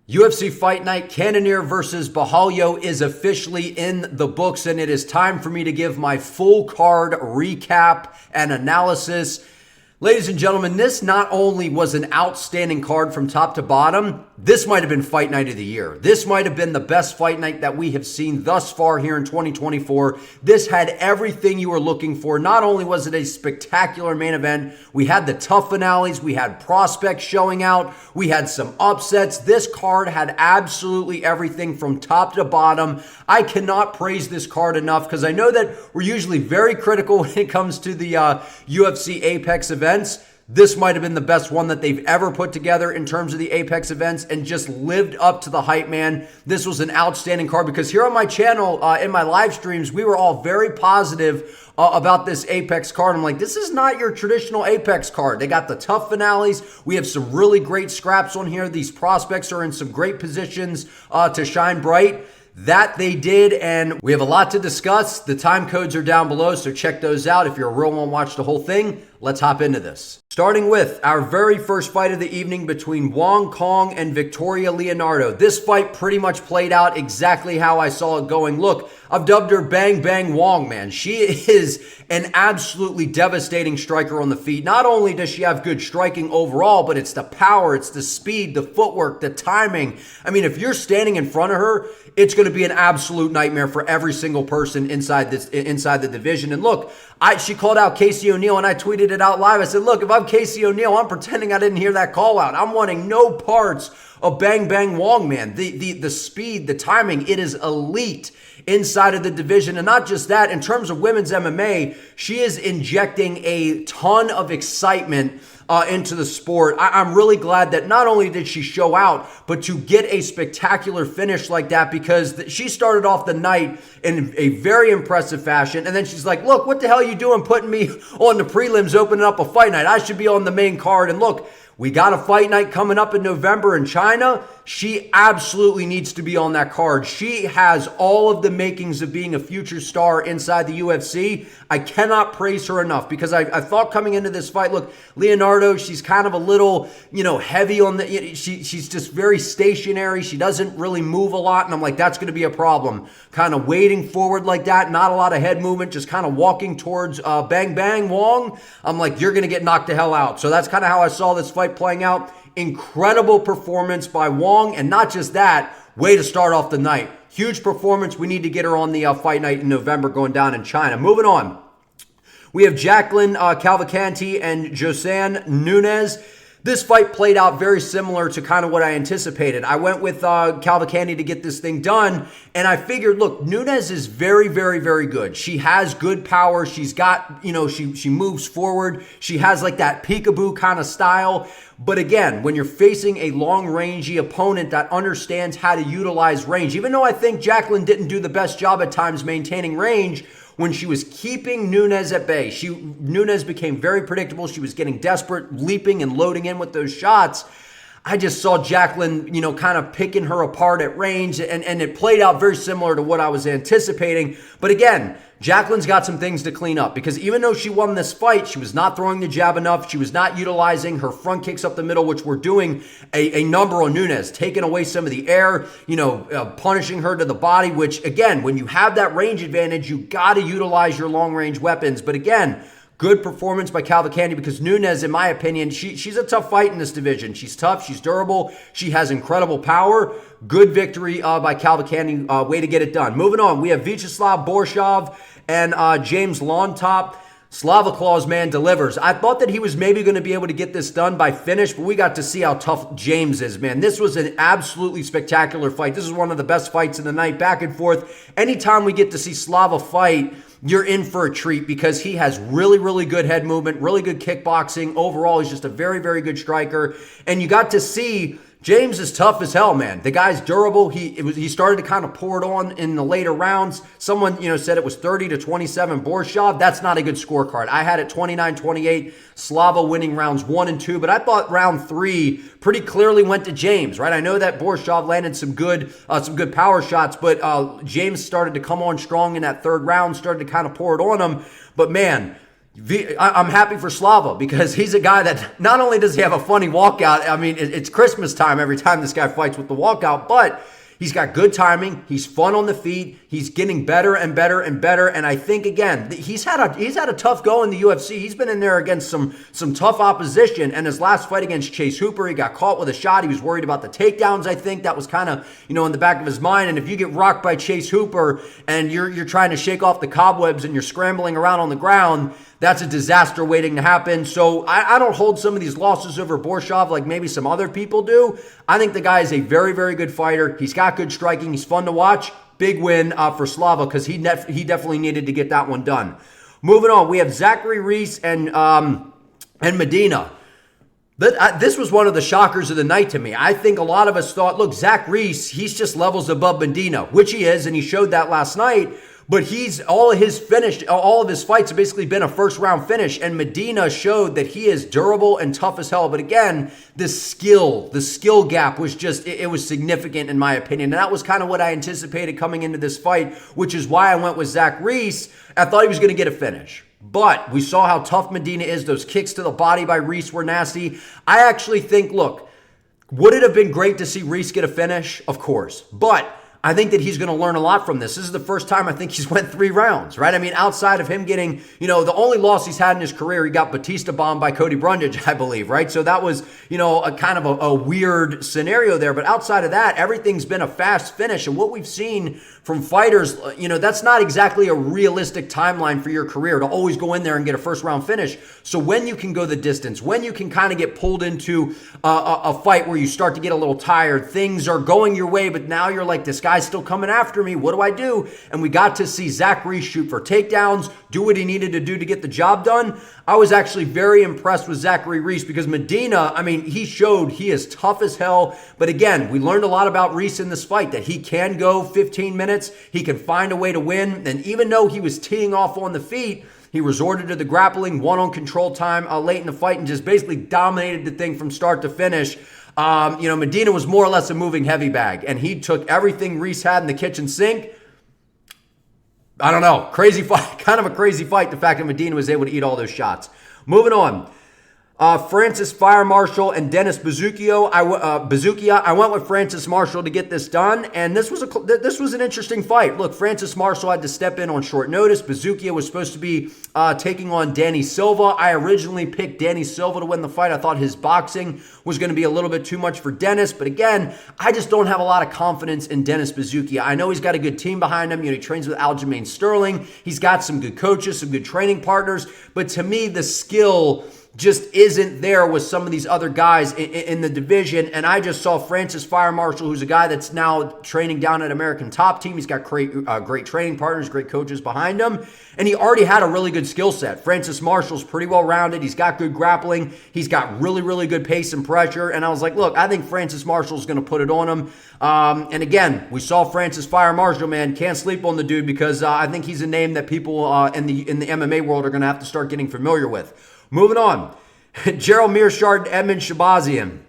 UFC Fight Night Cannonier versus Borralho is officially in the books, and it is time for me to give my full card recap and analysis. Ladies and gentlemen, this not only was an outstanding card from top to bottom, this might have been Fight Night of the Year. This might have been the best fight night that we have seen thus far here in 2024. This had everything you were looking for. Not only was it a spectacular main event, we had the TUF finales, we had prospects showing out, we had some upsets. This card had absolutely everything from top to bottom. I cannot praise this card enough because I know that we're usually very critical when it comes to the UFC Apex events. This might have been the best one that they've ever put together in terms of the Apex events and just lived up to the hype, man. This was an outstanding card because here on my channel, in my live streams, we were all very positive about this Apex card. I'm like, this is not your traditional Apex card. They got the TUF finales. We have some really great scraps on here. These prospects are in some great positions to shine bright. That they did, and we have a lot to discuss. The time codes are down below, so check those out. If you're a real one, watch the whole thing. Let's hop into this. Starting with our very first fight of the evening between Wang Cong and Victoria Leonardo. This fight pretty much played out exactly how I saw it going. Look, I've dubbed her Bang Wang, man. She is an absolutely devastating striker on the feet. Not only does she have good striking overall, but it's the power, it's the speed, the footwork, the timing. I mean, if you're standing in front of her, it's going to be an absolute nightmare for every single person inside the division. And look, she called out Casey O'Neill, and I tweeted it out live. I said, look, if I'm Casey O'Neill, I'm pretending I didn't hear that call out. I'm wanting no parts of Bang Wang, man. The speed, the timing, it is elite inside of the division. And not just that, in terms of women's MMA, she is injecting a ton of excitement into the sport. I'm really glad that not only did she show out, but to get a spectacular finish like that, because she started off the night in a very impressive fashion. And then she's like, look, what the hell are you doing putting me on the prelims, opening up a fight night? I should be on the main card. And look, we got a fight night coming up in November in China. She absolutely needs to be on that card. She has all of the makings of being a future star inside the UFC. I cannot praise her enough because I thought coming into this fight, look, Leonardo, she's kind of a little, heavy on the, she's just very stationary. She doesn't really move a lot. And I'm like, that's going to be a problem. Kind of wading forward like that. Not a lot of head movement, just kind of walking towards Bang Wang. I'm like, you're going to get knocked the hell out. So that's kind of how I saw this fight playing out. Incredible performance by Wang, and not just that, way to start off the night. Huge performance. We need to get her on the fight night in November going down in China. Moving on. We have Jacqueline Calvicante and Josanne Nunes. This fight played out very similar to kind of what I anticipated. I went with Calvicante to get this thing done, and I figured, look, Nunes is very, very, very good. She has good power. She's got, she moves forward. She has like that peekaboo kind of style. But again, when you're facing a long-rangey opponent that understands how to utilize range, even though I think Jacqueline didn't do the best job at times maintaining range, when she was keeping Nunes at bay, Nunes became very predictable. She was getting desperate, leaping and loading in with those shots. I just saw Jacqueline, kind of picking her apart at range, and it played out very similar to what I was anticipating. But again, Jacqueline's got some things to clean up because even though she won this fight, she was not throwing the jab enough. She was not utilizing her front kicks up the middle, which were doing a number on Nunes, taking away some of the air, punishing her to the body, which again, when you have that range advantage, you got to utilize your long range weapons. But again, good performance by Calvicante because Nunes, in my opinion, she's a tough fight in this division. She's tough. She's durable. She has incredible power. Good victory by Calvicante. Way to get it done. Moving on, we have Vyacheslav Borshov and James Longtop. Slava Klaus, man, delivers. I thought that he was maybe going to be able to get this done by finish, but we got to see how tough James is, man. This was an absolutely spectacular fight. This is one of the best fights of the night, back and forth. Anytime we get to see Slava fight, you're in for a treat because he has really, really good head movement, really good kickboxing. Overall, he's just a very, very good striker. And you got to see James is tough as hell, man. The guy's durable. He started to kind of pour it on in the later rounds. Someone, said it was 30-27 Borshov. That's not a good scorecard. I had it 29-28. Slava winning rounds 1 and 2, but I thought round 3 pretty clearly went to James, right? I know that Borshov landed some good power shots, but James started to come on strong in that third round, started to kind of pour it on him. But man, I'm happy for Slava because he's a guy that not only does he have a funny walkout, I mean, it's Christmas time every time this guy fights with the walkout, but he's got good timing. He's fun on the feet. He's getting better and better and better. And I think, again, he's had a tough go in the UFC. He's been in there against some tough opposition. And his last fight against Chase Hooper, he got caught with a shot. He was worried about the takedowns, I think. That was kind of, in the back of his mind. And if you get rocked by Chase Hooper and you're trying to shake off the cobwebs and you're scrambling around on the ground, that's a disaster waiting to happen. So I don't hold some of these losses over Borshov like maybe some other people do. I think the guy is a very, very good fighter. He's got good striking. He's fun to watch. Big win for Slava because he definitely needed to get that one done. Moving on, we have Zachary Reese and Medina. This was one of the shockers of the night to me. I think a lot of us thought, look, Zach Reese, he's just levels above Medina, which he is, and he showed that last night. But all of his fights have basically been a first round finish. And Medina showed that he is durable and tough as hell. But again, the skill gap was it was significant in my opinion. And that was kind of what I anticipated coming into this fight, which is why I went with Zach Reese. I thought he was going to get a finish. But we saw how tough Medina is. Those kicks to the body by Reese were nasty. I actually think, look, would it have been great to see Reese get a finish? Of course. But I think that he's going to learn a lot from this. This is the first time I think he's went 3 rounds, right? I mean, outside of him getting, the only loss he's had in his career, he got Batista bombed by Cody Brundage, I believe, right? So that was, a kind of a weird scenario there. But outside of that, everything's been a fast finish. And what we've seen from fighters, that's not exactly a realistic timeline for your career to always go in there and get a first round finish. So when you can go the distance, when you can kind of get pulled into a fight where you start to get a little tired, things are going your way, but now you're like, this guy's still coming after me. What do I do? And we got to see Zach Reese shoot for takedowns, do what he needed to do to get the job done. I was actually very impressed with Zachary Reese because Medina, I mean, he showed he is tough as hell. But again, we learned a lot about Reese in this fight, that he can go 15 minutes. He can find a way to win. And even though he was teeing off on the feet, he resorted to the grappling, won on control time late in the fight, and just basically dominated the thing from start to finish. Medina was more or less a moving heavy bag, and he took everything Reese had in the kitchen sink. I don't know. Crazy fight. Kind of a crazy fight, the fact that Medina was able to eat all those shots. Moving on. Francis Fire Marshall and Denis Bazookia. I went with Francis Marshall to get this done, and this was an interesting fight. Look, Francis Marshall had to step in on short notice. Bazookia was supposed to be taking on Danny Silva. I originally picked Danny Silva to win the fight. I thought his boxing was going to be a little bit too much for Denis, but again, I just don't have a lot of confidence in Denis Bazookia. I know he's got a good team behind him. He trains with Aljamain Sterling. He's got some good coaches, some good training partners, but to me, the skill just isn't there with some of these other guys in the division. And I just saw Francis Fire Marshall, who's a guy that's now training down at American Top Team. He's got great training partners, great coaches behind him. And he already had a really good skill set. Francis Marshall's pretty well-rounded. He's got good grappling. He's got really, really good pace and pressure. And I was like, look, I think Francis Marshall's going to put it on him. And again, we saw Francis Fire Marshall, man. Can't sleep on the dude because I think he's a name that people in the MMA world are going to have to start getting familiar with. Moving on, Gerald Meerschaert and Edmund Shabazian.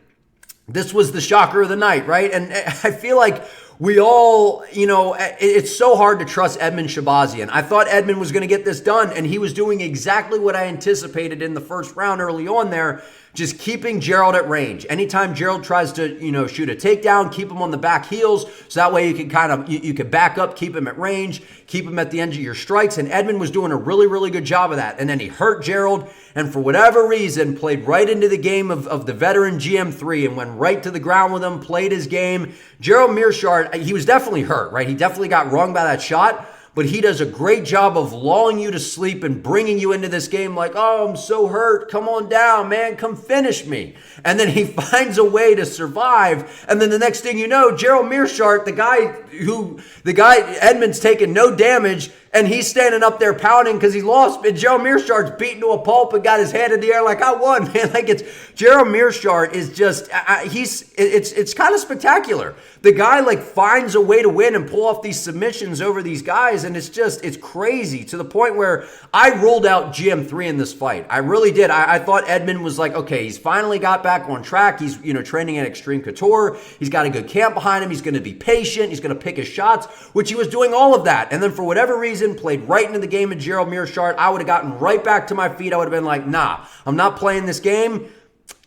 This was the shocker of the night, right? And I feel like we all, it's so hard to trust Edmund Shabazian. I thought Edmund was going to get this done, and he was doing exactly what I anticipated in the first round early on there, just keeping Gerald at range. Anytime Gerald tries to, shoot a takedown, keep him on the back heels, so that way you can you can back up, keep him at range, keep him at the end of your strikes, and Edmund was doing a really, really good job of that. And then he hurt Gerald, and for whatever reason, played right into the game of the veteran GM3 and went right to the ground with him, played his game. Gerald Meerschaert, he was definitely hurt, right? He definitely got wrung by that shot, but he does a great job of lulling you to sleep and bringing you into this game like, oh, I'm so hurt. Come on down, man. Come finish me. And then he finds a way to survive. And then the next thing you know, Gerald Meerschaert, the guy Edmund's taking no damage, and he's standing up there pounding because he lost. And Gerald Meerschaert's beaten to a pulp and got his head in the air like, I won, man. Like, Gerald Meerschaert is just, it's kind of spectacular. The guy finds a way to win and pull off these submissions over these guys, and it's crazy to the point where I ruled out GM3 in this fight. I really did. I thought Edmund was like, okay, he's finally got back on track. He's, training at Extreme Couture. He's got a good camp behind him. He's going to be patient. He's going to pick his shots, which he was doing all of that. And then for whatever reason, season, played right into the game of Gerald Meerschaert, I would have gotten right back to my feet. I would have been like, nah, I'm not playing this game.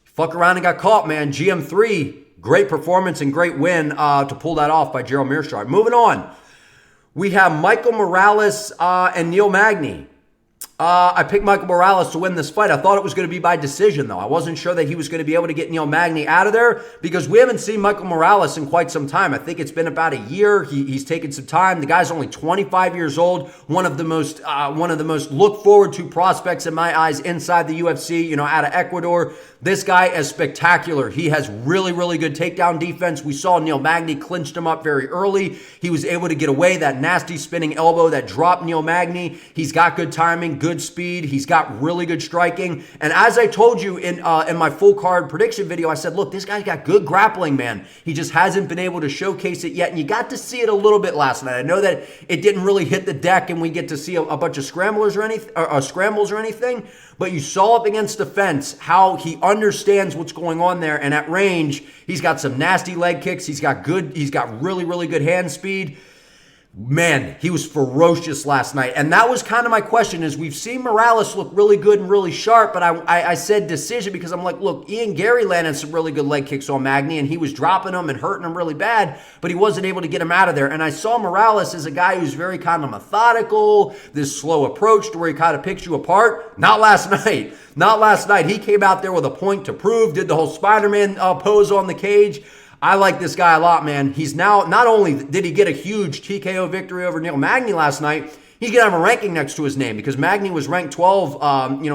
Fuck around and got caught, man. GM3, great performance and great win to pull that off by Gerald Meerschaert. Moving on, we have Michael Morales and Neil Magny. I picked Michael Morales to win this fight. I thought it was going to be by decision, though. I wasn't sure that he was going to be able to get Neil Magny out of there because we haven't seen Michael Morales in quite some time. I think it's been about a year. He's taken some time. The guy's only 25 years old. One of the most look forward to prospects in my eyes inside the UFC. Out of Ecuador. This guy is spectacular. He has really, really good takedown defense. We saw Neil Magny clinched him up very early. He was able to get away that nasty spinning elbow that dropped Neil Magny. He's got good timing, good speed. He's got really good striking. And as I told you in my full card prediction video, I said, look, this guy's got good grappling, man. He just hasn't been able to showcase it yet. And you got to see it a little bit last night. I know that it didn't really hit the deck and we get to see a bunch of scrambles or anything, but you saw up against the fence how he understands what's going on there. And at range, he's got some nasty leg kicks. He's got really, really good hand speed. Man, he was ferocious last night. And that was kind of my question is we've seen Morales look really good and really sharp, but I said decision because I'm like, look, Ian Gary landed some really good leg kicks on Magny and he was dropping them and hurting them really bad, but he wasn't able to get him out of there. And I saw Morales as a guy who's very kind of methodical, this slow approach to where he kind of picks you apart. Not last night. Not last night. He came out there with a point to prove, did the whole Spider-Man pose on the cage. I like this guy a lot, man. He's now, not only did he get a huge TKO victory over Neil Magny last night, he's going to have a ranking next to his name because Magny was ranked 12,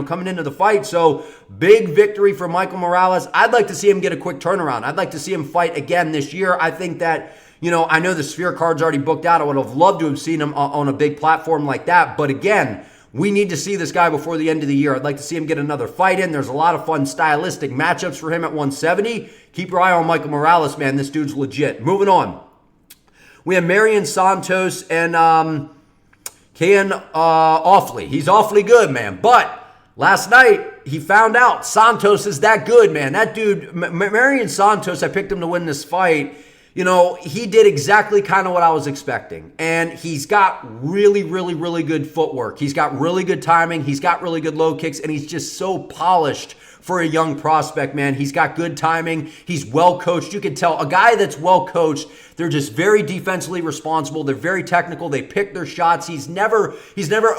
coming into the fight. So big victory for Michael Morales. I'd like to see him get a quick turnaround. I'd like to see him fight again this year. I think that, I know the Sphere card's already booked out. I would have loved to have seen him on a big platform like that. But again, we need to see this guy before the end of the year. I'd like to see him get another fight in. There's a lot of fun stylistic matchups for him at 170. Keep your eye on Michael Morales, man. This dude's legit. Moving on. We have Marion Santos and Ken Awfully. He's awfully good, man. But last night, he found out Santos is that good, man. That dude, Marion Santos, I picked him to win this fight. He did exactly kind of what I was expecting. And he's got really, really, really good footwork. He's got really good timing. He's got really good low kicks. And he's just so polished for a young prospect, man. He's got good timing. He's well coached. You can tell a guy that's well coached, they're just very defensively responsible. They're very technical. They pick their shots. He's never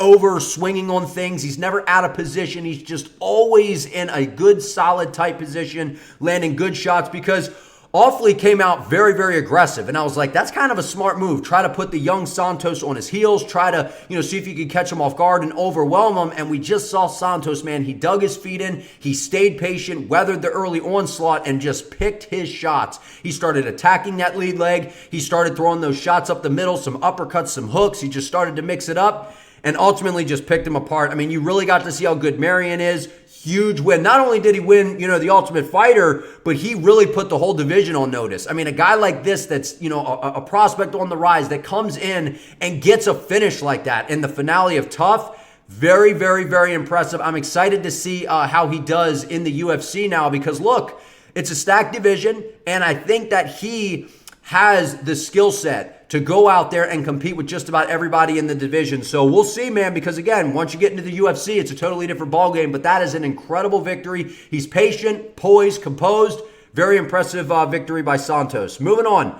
over swinging on things. He's never out of position. He's just always in a good, solid, tight position, landing good shots because Awfully came out very, very aggressive. And I was like, that's kind of a smart move. Try to put the young Santos on his heels. Try to, see if you could catch him off guard and overwhelm him. And we just saw Santos, man. He dug his feet in. He stayed patient, weathered the early onslaught, and just picked his shots. He started attacking that lead leg. He started throwing those shots up the middle, some uppercuts, some hooks. He just started to mix it up and ultimately just picked him apart. I mean, you really got to see how good Marion is. Huge win. Not only did he win, the Ultimate Fighter, but he really put the whole division on notice. I mean, a guy like this that's, a prospect on the rise that comes in and gets a finish like that in the finale of TUF, very, very, very impressive. I'm excited to see how he does in the UFC now because, look, it's a stacked division, and I think that he has the skill set to go out there and compete with just about everybody in the division. So we'll see, man, because again, once you get into the UFC, it's a totally different ballgame, but that is an incredible victory. He's patient, poised, composed. Very impressive victory by Santos. Moving on.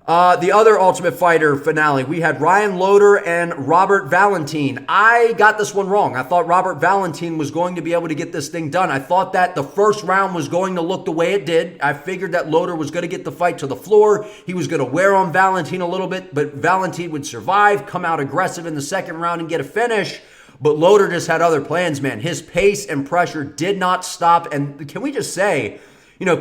The other Ultimate Fighter finale, we had Ryan Loder and Robert Valentin. I got this one wrong. I thought Robert Valentin was going to be able to get this thing done. I thought that the first round was going to look the way it did. I figured that Loder was going to get the fight to the floor. He was going to wear on Valentin a little bit, but Valentin would survive, come out aggressive in the second round and get a finish. But Loder just had other plans, man. His pace and pressure did not stop. And can we just say,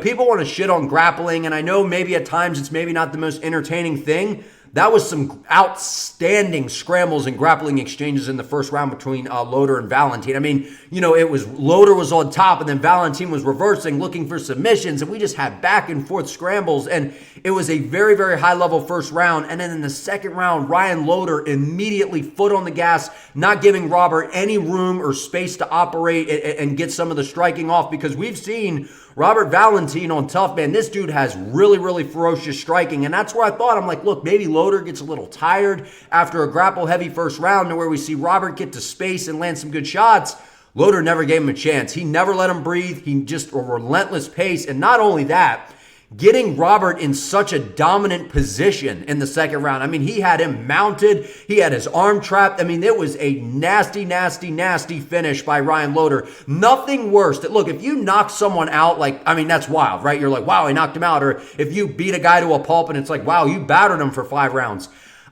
people want to shit on grappling, and I know maybe at times it's maybe not the most entertaining thing. That was some outstanding scrambles and grappling exchanges in the first round between Loder and Valentin. I mean, it was Loder was on top, and then Valentin was reversing, looking for submissions, and we just had back and forth scrambles, and it was a very, very high-level first round. And then in the second round, Ryan Loder immediately foot on the gas, not giving Robert any room or space to operate and get some of the striking off, because we've seen Robert Valentin on TUF, man, this dude has really, really ferocious striking. And that's where I thought, I'm like, look, maybe Loder gets a little tired after a grapple-heavy first round to where we see Robert get to space and land some good shots. Loder never gave him a chance. He never let him breathe. He just a relentless pace. And not only that, getting Robert in such a dominant position in the second round. I mean, he had him mounted. He had his arm trapped. I mean, it was a nasty, nasty, nasty finish by Ryan Loder. Nothing worse. Look, if you knock someone out, like, I mean, that's wild, right? You're like, wow, I knocked him out. Or if you beat a guy to a pulp and it's like, wow, you battered him for 5 rounds.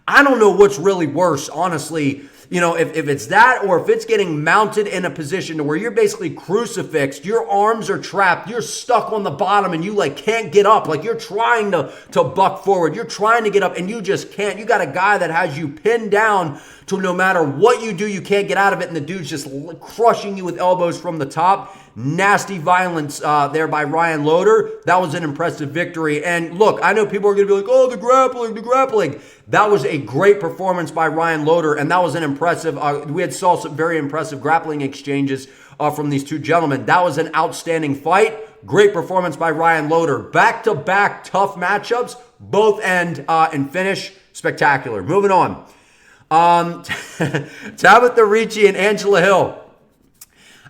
I don't know what's really worse, honestly. You know, if it's that or if it's getting mounted in a position to where you're basically crucifixed, your arms are trapped, you're stuck on the bottom and you like can't get up. Like you're trying to buck forward. You're trying to get up and you just can't. You got a guy that has you pinned down to no matter what you do, you can't get out of it. And the dude's just crushing you with elbows from the top. Nasty violence there by Ryan Loder. That was an impressive victory. And look, I know people are going to be like, oh, the grappling. That was a great performance by Ryan Loder, and that was an impressive, we saw some very impressive grappling exchanges from these two gentlemen. That was an outstanding fight. Great performance by Ryan Loder. Back-to-back tough matchups, both end and finish spectacular. Moving on. Tabatha Ricci and Angela Hill.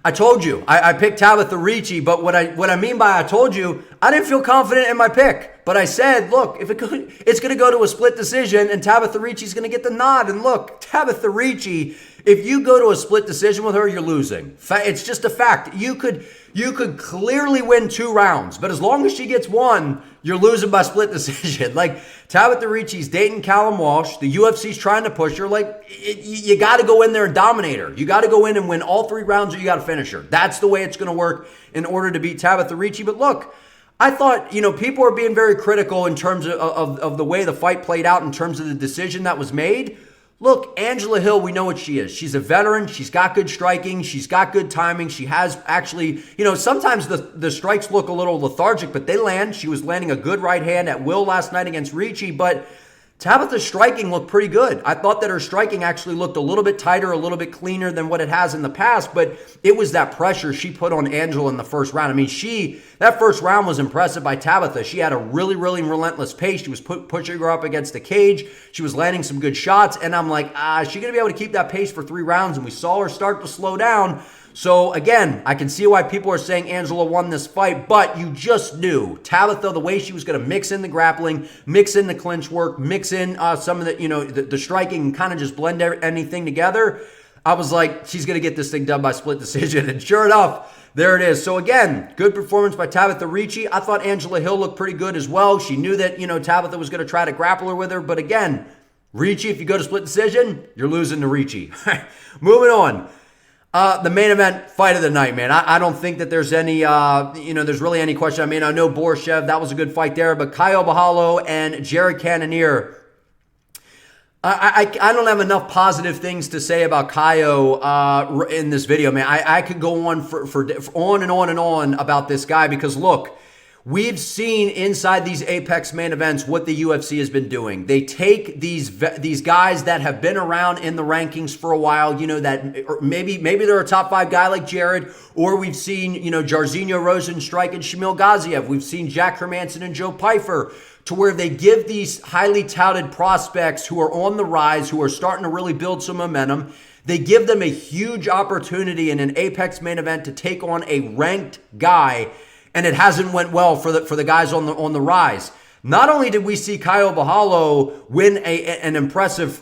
I told you, I picked Tabatha Ricci, but what I mean by I told you, I didn't feel confident in my pick. But I said, look, if it's going to go to a split decision, and Tabatha Ricci's going to get the nod. And look, Tabatha Ricci, if you go to a split decision with her, you're losing. It's just a fact. You could clearly win 2 rounds, but as long as she gets 1, you're losing by split decision. Like Tabatha Ricci's dating Callum Walsh. The UFC's trying to push her. Like you got to go in there and dominate her. You got to go in and win all 3 rounds, or you got to finish her. That's the way it's going to work in order to beat Tabatha Ricci. But look, I thought, people are being very critical in terms of the way the fight played out in terms of the decision that was made. Look, Angela Hill, we know what she is. She's a veteran. She's got good striking. She's got good timing. She has actually, sometimes the strikes look a little lethargic, but they land. She was landing a good right hand at will last night against Ricci, but Tabatha's striking looked pretty good. I thought that her striking actually looked a little bit tighter, a little bit cleaner than what it has in the past, but it was that pressure she put on Angela in the first round. I mean, that first round was impressive by Tabatha. She had a really, really relentless pace. She was pushing her up against the cage. She was landing some good shots, and I'm like, is she going to be able to keep that pace for 3 rounds? And we saw her start to slow down. So again, I can see why people are saying Angela won this fight, but you just knew Tabatha, the way she was going to mix in the grappling, mix in the clinch work, mix in some of the striking, and kind of just blend anything together. I was like, she's going to get this thing done by split decision, and sure enough, there it is. So again, good performance by Tabatha Ricci. I thought Angela Hill looked pretty good as well. She knew that Tabatha was going to try to grapple her with her, but again, Ricci, if you go to split decision, you're losing to Ricci. Moving on. The main event fight of the night, man. I don't think that there's any, there's really any question. I mean, I know Borshev, that was a good fight there, but Caio Borralho and Jared Cannonier, I don't have enough positive things to say about Caio in this video, man. I could go on for on and on and on about this guy because, look, we've seen inside these Apex main events what the UFC has been doing. They take these guys that have been around in the rankings for a while, that maybe they're a top 5 guy like Jared, or we've seen, Jairzinho Rozenstruik and Shamil Gaziev. We've seen Jack Hermanson and Joe Pyfer, to where they give these highly touted prospects who are on the rise, who are starting to really build some momentum, they give them a huge opportunity in an Apex main event to take on a ranked guy. And it hasn't went well for the guys on the rise. Not only did we see Caio Borralho win an impressive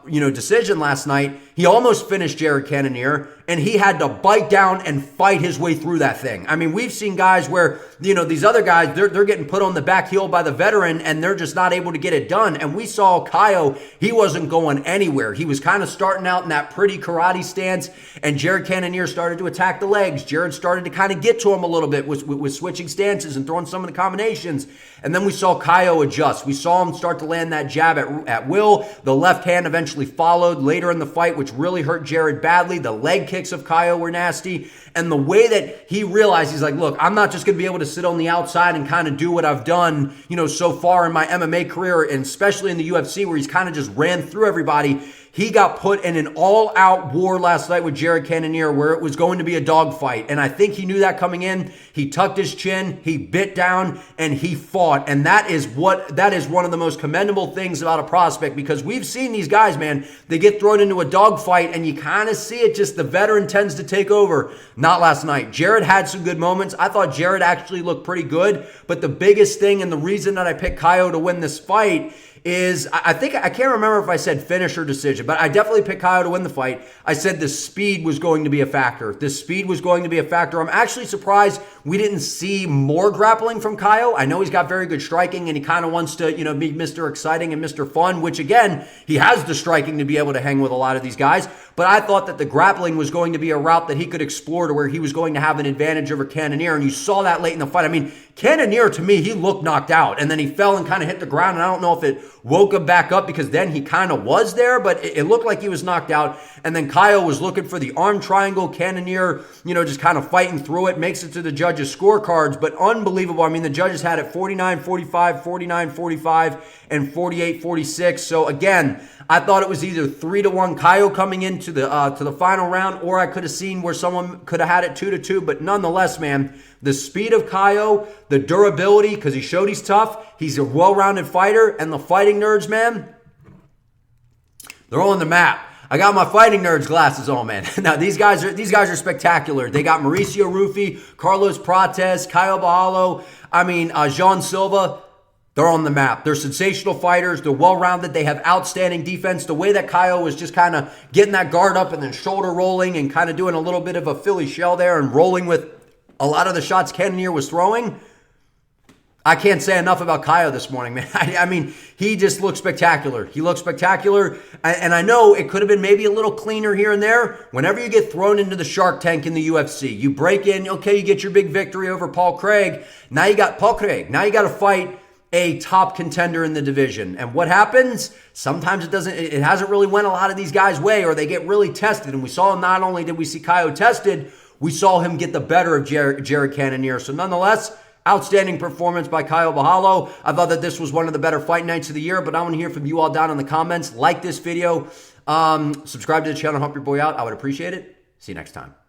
decision last night, he almost finished Jared Cannonier, and he had to bite down and fight his way through that thing. I mean, we've seen guys where, these other guys, they're getting put on the back heel by the veteran, and they're just not able to get it done. And we saw Caio, he wasn't going anywhere. He was kind of starting out in that pretty karate stance, and Jared Cannonier started to attack the legs. Jared started to kind of get to him a little bit with switching stances and throwing some of the combinations. And then we saw Caio adjust. We saw him start to land that jab at will. The left hand eventually followed later in the fight, which really hurt Jared badly. The leg kicks of Caio were nasty. And the way that he realized, he's like, look, I'm not just going to be able to sit on the outside and kind of do what I've done, so far in my MMA career, and especially in the UFC where he's kind of just ran through everybody. He got put in an all-out war last night with Jared Cannonier where it was going to be a dogfight. And I think he knew that coming in. He tucked his chin, he bit down, and he fought. And that is one of the most commendable things about a prospect, because we've seen these guys, man, they get thrown into a dogfight and you kind of see it, just the veteran tends to take over. Not last night. Jared had some good moments. I thought Jared actually looked pretty good. But the biggest thing and the reason that I picked Caio to win this fight is, I can't remember if I said finish or decision, but I definitely picked Caio to win the fight. I said the speed was going to be a factor. The speed was going to be a factor. I'm actually surprised we didn't see more grappling from Caio. I know he's got very good striking and he kind of wants to, be Mr. Exciting and Mr. Fun, which again, he has the striking to be able to hang with a lot of these guys. But I thought that the grappling was going to be a route that he could explore to where he was going to have an advantage over Cannonier, and you saw that late in the fight. I mean, Cannonier, to me, he looked knocked out, and then he fell and kind of hit the ground, and I don't know if it woke him back up because then he kind of was there, but it looked like he was knocked out. And then Caio was looking for the arm triangle. Cannonier, just kind of fighting through it, makes it to the judges' scorecards, but unbelievable. I mean, the judges had it 49-45, 49-45, and 48-46. So again, I thought it was either 3-1 Caio coming into the final round, or I could have seen where someone could have had it 2-2. But nonetheless, man, the speed of Caio, the durability, because he showed he's tough, he's a well-rounded fighter, and the fighting nerds, man, they're on the map. I got my fighting nerds glasses on, man. Now these guys are spectacular. They got Mauricio Rufy, Carlos Prates, Caio Borralho, Jean Silva. They're on the map. They're sensational fighters. They're well-rounded. They have outstanding defense. The way that Caio was just kind of getting that guard up and then shoulder rolling and kind of doing a little bit of a Philly shell there and rolling with a lot of the shots Cannonier was throwing. I can't say enough about Caio this morning, man. I mean, he just looked spectacular. He looked spectacular. And I know it could have been maybe a little cleaner here and there. Whenever you get thrown into the shark tank in the UFC, you break in, okay, you get your big victory over Paul Craig. Now you got to fight a top contender in the division. And what happens? Sometimes it hasn't really went a lot of these guys' way, or they get really tested. And we saw, not only did we see Caio tested, we saw him get the better of Jared Cannonier. So nonetheless, outstanding performance by Caio Borralho. I thought that this was one of the better fight nights of the year, but I want to hear from you all down in the comments. Like this video, subscribe to the channel, help your boy out. I would appreciate it. See you next time.